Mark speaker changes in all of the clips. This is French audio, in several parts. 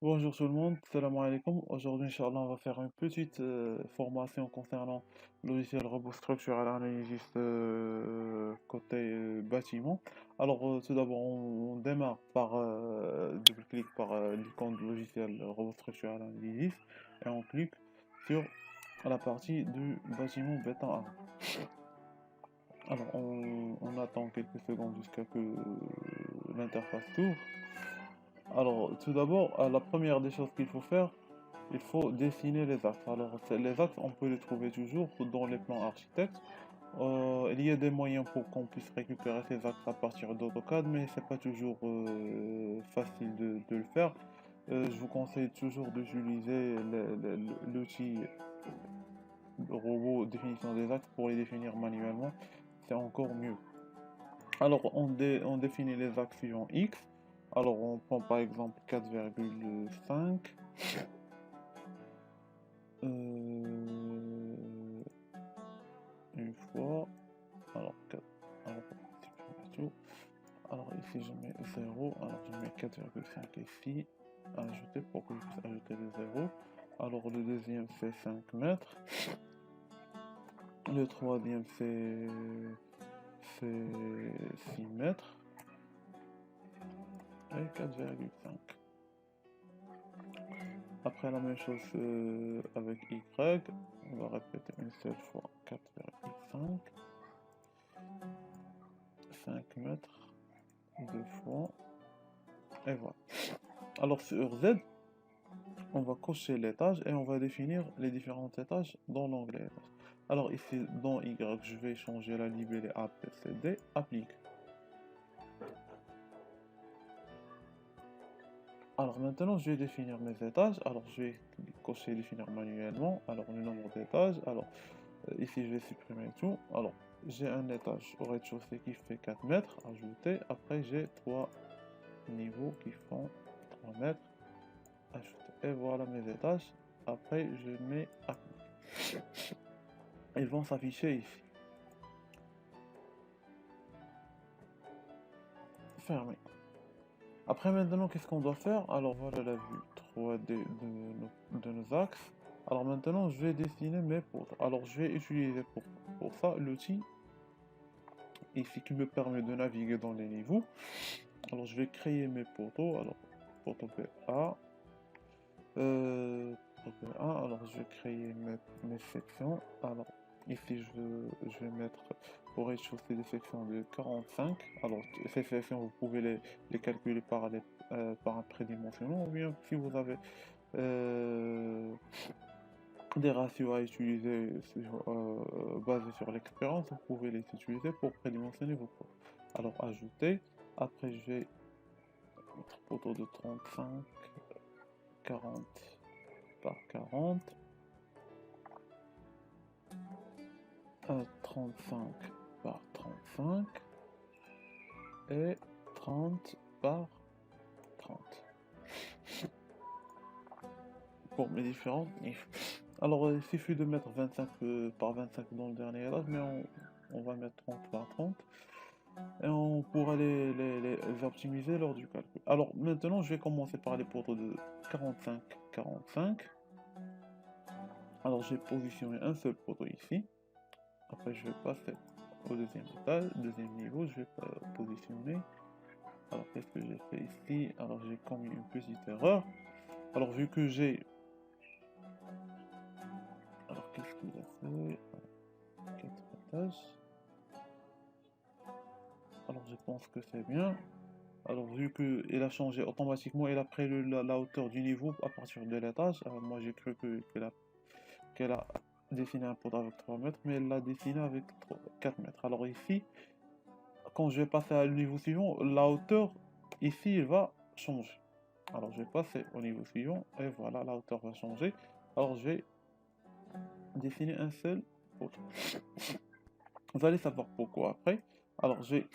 Speaker 1: Bonjour tout le monde, salam alaikum. Aujourd'hui, Inch'Allah, on va faire une petite formation concernant le logiciel robot structural analysis côté bâtiment. Alors, tout d'abord, on démarre par double-clic par l'icône du logiciel robot structural analysis et on clique sur la partie du bâtiment béton 1. Alors, on attend quelques secondes jusqu'à que l'interface s'ouvre. Alors, tout d'abord, la première des choses qu'il faut faire, il faut dessiner les axes. Alors, les axes, on peut les trouver toujours dans les plans architectes. Il y a des moyens pour qu'on puisse récupérer ces axes à partir d'AutoCAD, mais c'est pas toujours facile de le faire. Je vous conseille toujours d'utiliser l'outil robot définition des axes pour les définir manuellement. C'est encore mieux. Alors, on définit les axes suivants X. Alors, on prend par exemple 4,5. Une fois. Alors, 4. Alors, tout. Alors, ici, je mets 0. Alors, je mets 4,5 ici. Ajouter pour que je puisse ajouter le 0. Alors, le deuxième, c'est 5 mètres. Le troisième, c'est 6 mètres. Et 4,5. Après la même chose avec Y, on va répéter une seule fois 4,5, 5 mètres, deux fois, et voilà. Alors sur Z, on va cocher l'étage et on va définir les différents étages dans l'onglet étage. Alors ici dans Y, je vais changer la libellé ABCD, applique. Alors maintenant, je vais définir mes étages. Alors je vais cocher définir manuellement. Alors le nombre d'étages. Alors ici, je vais supprimer tout. Alors j'ai un étage au rez-de-chaussée qui fait 4 mètres. Ajouter. Après, j'ai 3 niveaux qui font 3 mètres. Ajouter. Et voilà mes étages. Après, je mets applique. Ils vont s'afficher ici. Fermé. Après maintenant, qu'est-ce qu'on doit faire? Alors voilà la vue 3D de nos axes. Alors maintenant, je vais dessiner mes poutres. Alors je vais utiliser pour ça l'outil ici qui me permet de naviguer dans les niveaux. Alors je vais créer mes poteaux. Alors poteau PA. Poteau PA. Alors je vais créer mes sections. Alors ici je vais mettre au rez-de-chaussée des sections de 45. Alors ces sections vous pouvez les calculer par un prédimensionnel ou bien si vous avez des ratios à utiliser basés sur l'expérience, vous pouvez les utiliser pour prédimensionner vos pots. Alors ajouter, après je vais mettre poteau de 35, 40 par 40, 35 par 35 et 30 par 30 pour mes différents niveaux. Alors il suffit de mettre 25 par 25 dans le dernier étage, mais on va mettre 30 par 30. Et on pourra les optimiser lors du calcul. Alors maintenant, je vais commencer par les poteaux de 45-45. Alors j'ai positionné un seul poteau ici. Après, je vais passer au deuxième étage, deuxième niveau, je vais positionner. Alors qu'est-ce que j'ai fait ici? Alors j'ai commis une petite erreur. Alors vu que j'ai... Alors qu'est-ce qu'il a fait? 4 étages. Alors je pense que c'est bien. Alors vu qu'il a changé automatiquement, il a pris la hauteur du niveau à partir de l'étage. Alors moi j'ai cru qu'elle a dessiné un poteau avec 3 mètres, mais elle l'a dessiné avec 4 mètres. Alors ici, quand je vais passer à le niveau suivant, la hauteur ici elle va changer. Alors je vais passer au niveau suivant et voilà, la hauteur va changer. Alors je vais dessiner un seul poteau. Vous allez savoir pourquoi après. Alors je vais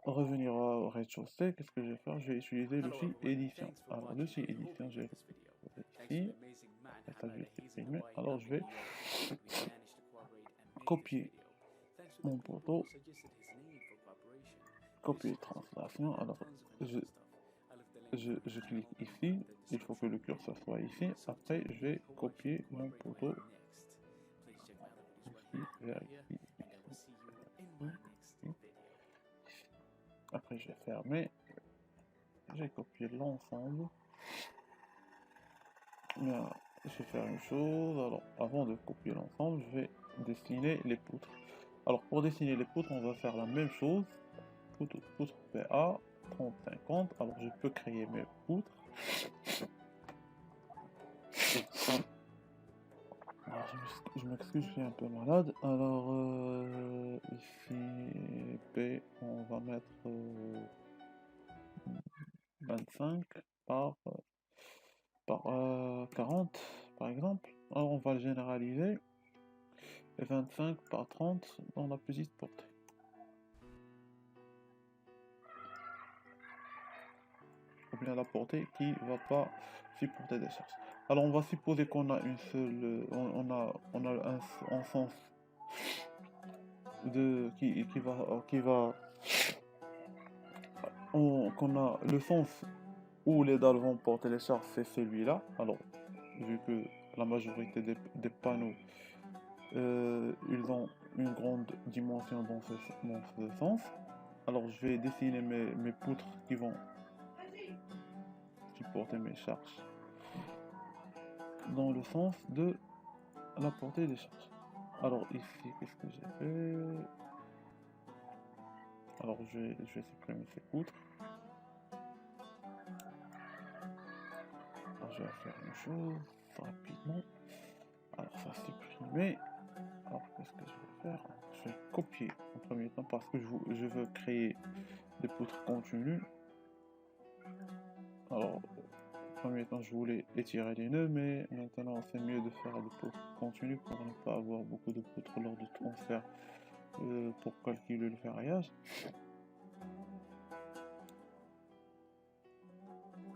Speaker 1: revenir au rez-de-chaussée. Qu'est-ce que je vais faire? Je vais utiliser l'outil édition. Alors l'outil édition, je vais ici. Ça, je vais supprimer. Alors je vais copier mon poteau, copier translation. Alors je clique ici, il faut que le curseur soit ici. Après, je vais copier mon poteau ici, vers ici, ici. Après, je vais fermer. J'ai copié l'ensemble. Bien, je vais faire une chose. Alors, avant de copier l'ensemble, je vais dessiner les poutres. Alors, pour dessiner les poutres, on va faire la même chose. Poutre PA 30-50. Alors, je peux créer mes poutres. Alors, je m'excuse, je suis un peu malade. Alors, ici, P, on va mettre 25 par 40, par exemple. Alors, on va le généraliser. Et 25 par 30 dans la petite portée. Ou bien la portée qui ne va pas supporter des charges. Alors, on va supposer qu'on a une seule, on a un sens de qu'on a le sens où les dalles vont porter les charges, c'est celui-là. Alors, vu que la majorité des panneaux, ils ont une grande dimension dans ce sens. Alors, je vais dessiner mes poutres qui vont supporter mes charges dans le sens de la portée des charges. Alors ici, qu'est-ce que j'ai fait? Alors je vais supprimer ces poutres. Alors, je vais faire une chose rapidement. Alors ça supprimer. Alors qu'est-ce que je vais faire? Je vais copier en premier temps parce que je veux créer des poutres continues. Alors en premier temps je voulais étirer les nœuds, mais maintenant c'est mieux de faire des poutres continues pour ne pas avoir beaucoup de poutres lors du transfert pour calculer le ferraillage.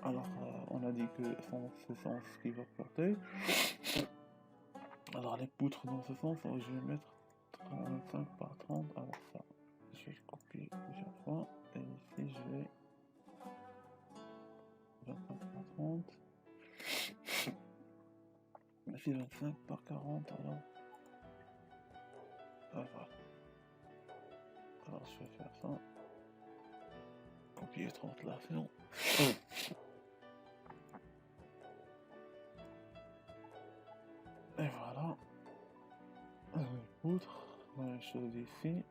Speaker 1: Alors, on a dit que c'est sens qui va porter. Alors, les poutres dans ce sens, je vais mettre 35 par 30. Alors, ça, je vais le copier plusieurs fois. Et ici, je vais 25 par 30. Ici, 25 par 40. Alors, voilà. Alors, je vais faire ça. Copier 30 là, c'est bon. Et voilà. Les poutres. La même chose ici.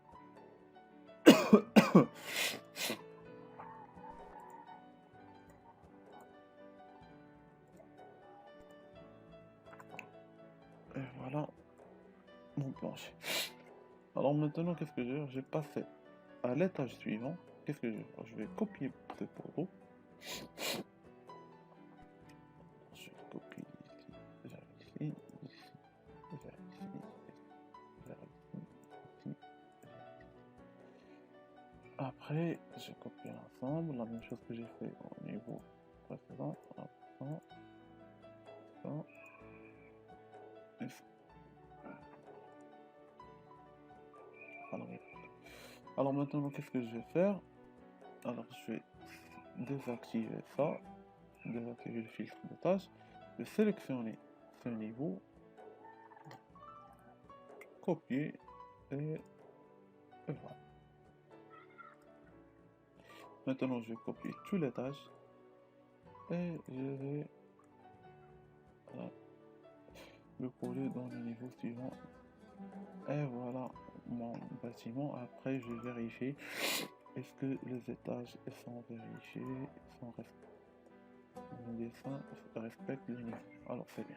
Speaker 1: Et voilà mon plancher. Alors maintenant, qu'est-ce que je vais faire? J'ai passé à l'étage suivant. Qu'est-ce que je vais faire? Je vais copier ce poteau. Je vais copier ici, vers ici, ici, vers ici, vers ici, ici. Après, j'ai copié l'ensemble, la même chose que j'ai fait au niveau précédent. Ça, ça, et ça. Alors maintenant, qu'est-ce que je vais faire? Alors je vais désactiver ça, désactiver le filtre de tâches, je vais sélectionner ce niveau, copier et voilà. Maintenant je vais copier tous les tâches et je vais le coller dans le niveau suivant. Et voilà mon bâtiment. Après je vais vérifier est-ce que les étages sont vérifiés, sont le dessin respecte le niveau. Alors c'est bien.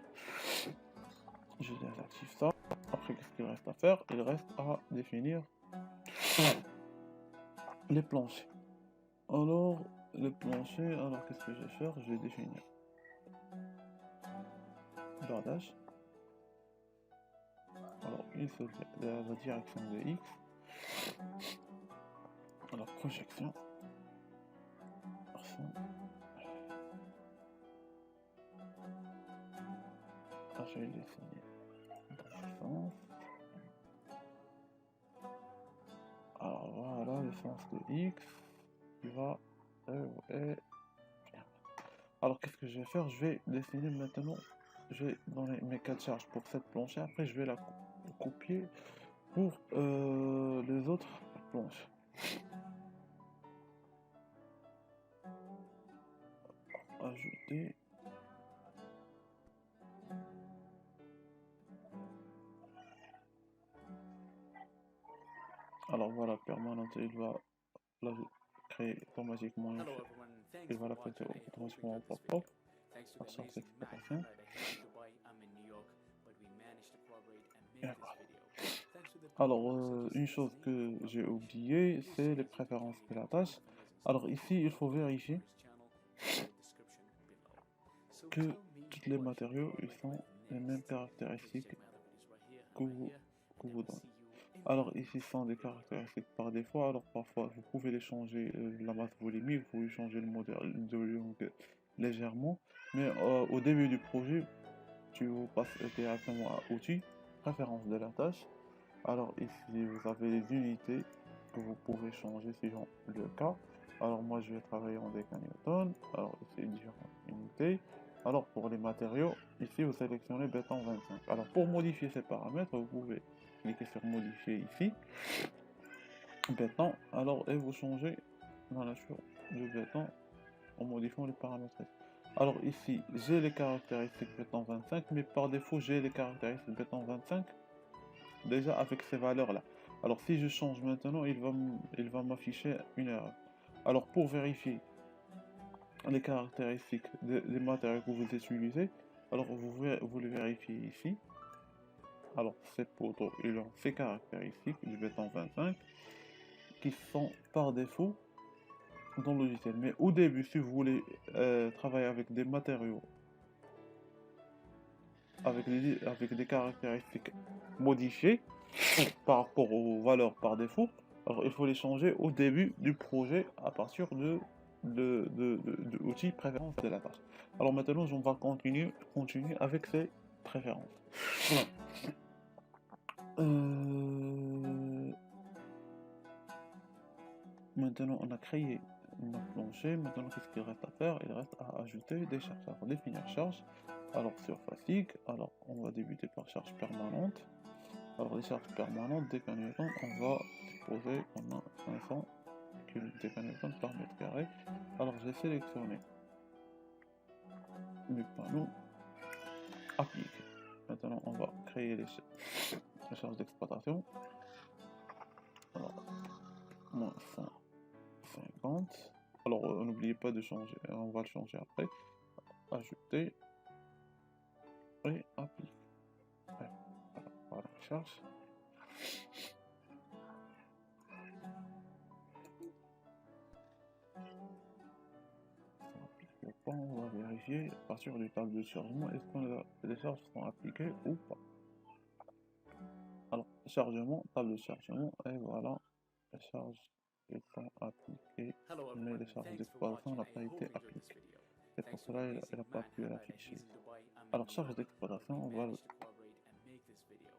Speaker 1: Je désactive ça. Après, qu'est-ce qu'il reste à faire? Il reste à définir les planchers. Alors, les planchers, alors qu'est-ce que je vais faire? Je vais définir bordage. Alors, une seule la direction de X. Alors, projection. Alors, je vais le dessiner dans ce sens. Alors, voilà le sens de X qui va et Alors qu'est-ce que je vais faire? Je vais dessiner maintenant, je vais donner mes 4 charges pour cette planche, et après je vais la copier pour les autres planches. Ajouter. Alors voilà, permanente, il va la créer automatiquement,
Speaker 2: Hello everyone,
Speaker 1: il
Speaker 2: thanks
Speaker 1: va
Speaker 2: for
Speaker 1: la créer
Speaker 2: watching. I hope you
Speaker 1: automatiquement en
Speaker 2: enjoyed this
Speaker 1: pop-up.
Speaker 2: video. Thanks to
Speaker 1: La
Speaker 2: the
Speaker 1: charge
Speaker 2: amazing Matt
Speaker 1: d'exploitation.
Speaker 2: that is in Dubai, I'm in New York, but we managed to collaborate and
Speaker 1: Et
Speaker 2: make this
Speaker 1: voilà.
Speaker 2: video. Thanks to the people
Speaker 1: Alors,
Speaker 2: who
Speaker 1: une
Speaker 2: suggested this
Speaker 1: chose
Speaker 2: name
Speaker 1: que
Speaker 2: for
Speaker 1: j'ai
Speaker 2: this video.
Speaker 1: oublié,
Speaker 2: Please
Speaker 1: c'est les
Speaker 2: check his YouTube
Speaker 1: préférences
Speaker 2: channel, he
Speaker 1: de
Speaker 2: got
Speaker 1: la
Speaker 2: tons
Speaker 1: tâche.
Speaker 2: of amazing stuff.
Speaker 1: Alors ici,
Speaker 2: I'll
Speaker 1: il
Speaker 2: leave
Speaker 1: faut
Speaker 2: the link for
Speaker 1: vérifier
Speaker 2: his channel in the description below. So
Speaker 1: que
Speaker 2: tell me
Speaker 1: tous les
Speaker 2: who I should
Speaker 1: matériaux ils
Speaker 2: collaborate
Speaker 1: sont
Speaker 2: with
Speaker 1: les mêmes
Speaker 2: next. Please
Speaker 1: caractéristiques
Speaker 2: check my other videos right here
Speaker 1: que
Speaker 2: and right
Speaker 1: vous,
Speaker 2: here,
Speaker 1: que
Speaker 2: and I
Speaker 1: vous
Speaker 2: will
Speaker 1: donnez.
Speaker 2: see you in the
Speaker 1: Alors
Speaker 2: next
Speaker 1: ici, ce sont des
Speaker 2: video.
Speaker 1: caractéristiques par défaut. Alors parfois, vous pouvez les changer, la masse volumique, vous pouvez changer le modèle de longue légèrement. Mais au début du projet, tu vous passes directement à outils, préférences de la tâche. Alors ici, vous avez les unités que vous pouvez changer suivant le cas. Alors moi, je vais travailler en décanewton. Alors ici, différentes unités. Alors pour les matériaux, ici, vous sélectionnez béton 25. Alors pour modifier ces paramètres, vous pouvez cliquer sur modifier ici, béton. Alors et vous changez la nature du béton en modifiant les paramètres. Alors ici, j'ai les caractéristiques béton 25, mais par défaut, j'ai les caractéristiques béton 25 déjà avec ces valeurs là. Alors si je change maintenant, il va m'afficher une erreur. Alors pour vérifier les caractéristiques des matériaux que vous utilisez, alors vous les vérifiez ici. Alors ces poteaux, ils ont ces caractéristiques du béton 25 qui sont par défaut dans le logiciel. Mais au début, si vous voulez travailler avec des matériaux avec des caractéristiques modifiées par rapport aux valeurs par défaut, alors il faut les changer au début du projet à partir de outils préférences de la tâche. Alors maintenant, on va continuer avec ces préférences. Maintenant, on a créé notre plancher. Maintenant, qu'est-ce qu'il reste à faire? Il reste à ajouter des charges. Alors, définir charge. Alors, sur fatigue, alors on va débuter par charge permanente. Alors, les charges permanentes, décanewton, on va supposer qu'on a 500 décanewton par mètre carré. Alors, j'ai sélectionné le panneau appliqué. Maintenant, on va créer les charges d'exploitation. Alors, moins 150. Alors, n'oubliez pas de changer, on va le changer après. Ajouter et appliquer. Voilà, charge. On va vérifier à partir du table de chargement est-ce que les charges sont appliquées ou pas. Alors, chargement, table de chargement, et voilà, les charges sont appliquées,
Speaker 2: Hello
Speaker 1: mais
Speaker 2: everyone,
Speaker 1: les charges
Speaker 2: thanks for
Speaker 1: d'exploitation
Speaker 2: watching.
Speaker 1: n'ont
Speaker 2: I
Speaker 1: pas
Speaker 2: hope
Speaker 1: été
Speaker 2: you enjoyed this
Speaker 1: appliquées.
Speaker 2: video.
Speaker 1: C'est pour
Speaker 2: Thanks to the
Speaker 1: cela qu'elle
Speaker 2: amazing
Speaker 1: n'a pas
Speaker 2: Matt
Speaker 1: pu
Speaker 2: that
Speaker 1: l'afficher.
Speaker 2: he's in Dubai, I'm in
Speaker 1: Alors,
Speaker 2: New
Speaker 1: charge
Speaker 2: York, but
Speaker 1: d'exploitation,
Speaker 2: we
Speaker 1: on va
Speaker 2: managed to collaborate and make this video.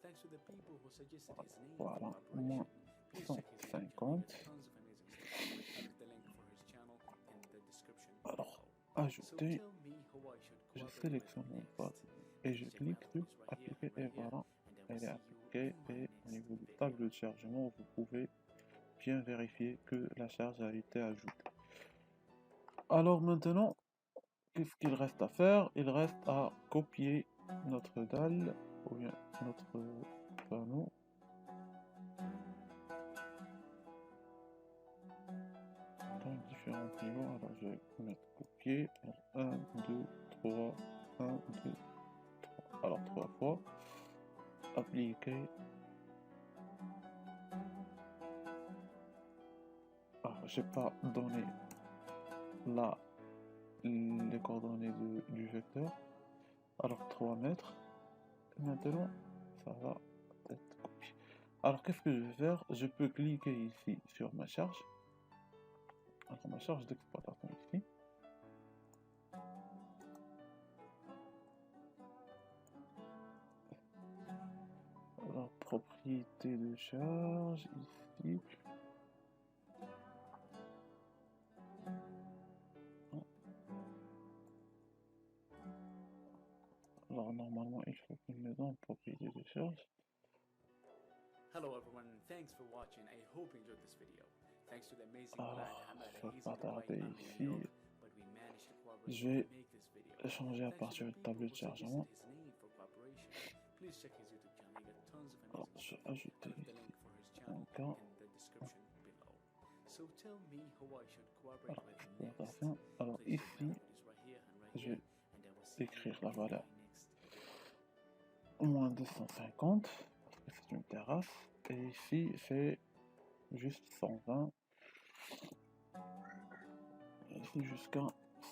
Speaker 2: Thanks to the people who suggested his name for
Speaker 1: voilà,
Speaker 2: collaboration.
Speaker 1: moins
Speaker 2: Please check his YouTube channel, he
Speaker 1: 150.
Speaker 2: got tons of amazing stuff. I'll leave the link for his channel in the description
Speaker 1: Alors,
Speaker 2: below. So
Speaker 1: ajouter,
Speaker 2: tell me who I should
Speaker 1: je
Speaker 2: collaborate with
Speaker 1: sélectionne mon
Speaker 2: next.
Speaker 1: pote et je
Speaker 2: Please check my
Speaker 1: clique
Speaker 2: other
Speaker 1: sur
Speaker 2: videos right here
Speaker 1: appliquer
Speaker 2: and
Speaker 1: et
Speaker 2: right here,
Speaker 1: voilà,
Speaker 2: and I will
Speaker 1: elle est
Speaker 2: see you
Speaker 1: appliquée
Speaker 2: in my
Speaker 1: et au
Speaker 2: next
Speaker 1: niveau du
Speaker 2: video.
Speaker 1: tableau de chargement, vous pouvez bien vérifier que la charge a été ajoutée. Alors maintenant, qu'est-ce qu'il reste à faire? Il reste à copier notre dalle ou bien notre panneau. Dans différents niveaux, alors je vais mettre copier. Alors 1, 2, 3, 1, 2, 3. Alors 3 fois. Appliquer. Alors j'ai pas donné là les coordonnées du vecteur. Alors 3 mètres. Maintenant, ça va être copié. Alors qu'est-ce que je vais faire? Je peux cliquer ici sur ma charge. Alors ma charge d'exploitation ici. Alors propriété de charge ici. Alors normalement il faut qu'il me donne propriété de charge.
Speaker 2: Hello everyone, and thanks for watching. I hope you enjoyed this video. Thanks to the amazing
Speaker 1: Alors,
Speaker 2: Vlad Hamad,
Speaker 1: je
Speaker 2: and
Speaker 1: vais
Speaker 2: he's
Speaker 1: pas
Speaker 2: in the quiet
Speaker 1: tarder
Speaker 2: army in New
Speaker 1: ici.
Speaker 2: York, but we managed to cooperate
Speaker 1: Je
Speaker 2: to
Speaker 1: vais
Speaker 2: make this video.
Speaker 1: changer à
Speaker 2: Thanks to
Speaker 1: partir
Speaker 2: the
Speaker 1: du
Speaker 2: people
Speaker 1: tableau
Speaker 2: who
Speaker 1: de
Speaker 2: suggested
Speaker 1: chargement.
Speaker 2: his name for cooperation. Please check his YouTube channel. He got tons of
Speaker 1: Alors,
Speaker 2: amazing
Speaker 1: je vais
Speaker 2: stuff. I
Speaker 1: ajouter
Speaker 2: left the
Speaker 1: ici
Speaker 2: link for his channel
Speaker 1: un cas.
Speaker 2: in the description below. So tell me who I should cooperate
Speaker 1: Alors,
Speaker 2: with
Speaker 1: je fais
Speaker 2: next.
Speaker 1: attention. Alors
Speaker 2: Please check my
Speaker 1: ici,
Speaker 2: other videos right here and right
Speaker 1: je
Speaker 2: here,
Speaker 1: vais
Speaker 2: and I will see you
Speaker 1: écrire
Speaker 2: in
Speaker 1: la valeur
Speaker 2: my next video.
Speaker 1: moins 250 parce que c'est une terrasse. Et ici, c'est juste 120. Et ici jusqu'à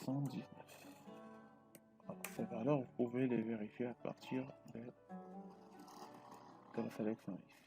Speaker 1: 119. Alors, ces valeurs, vous pouvez les vérifier à partir de la sélection ici.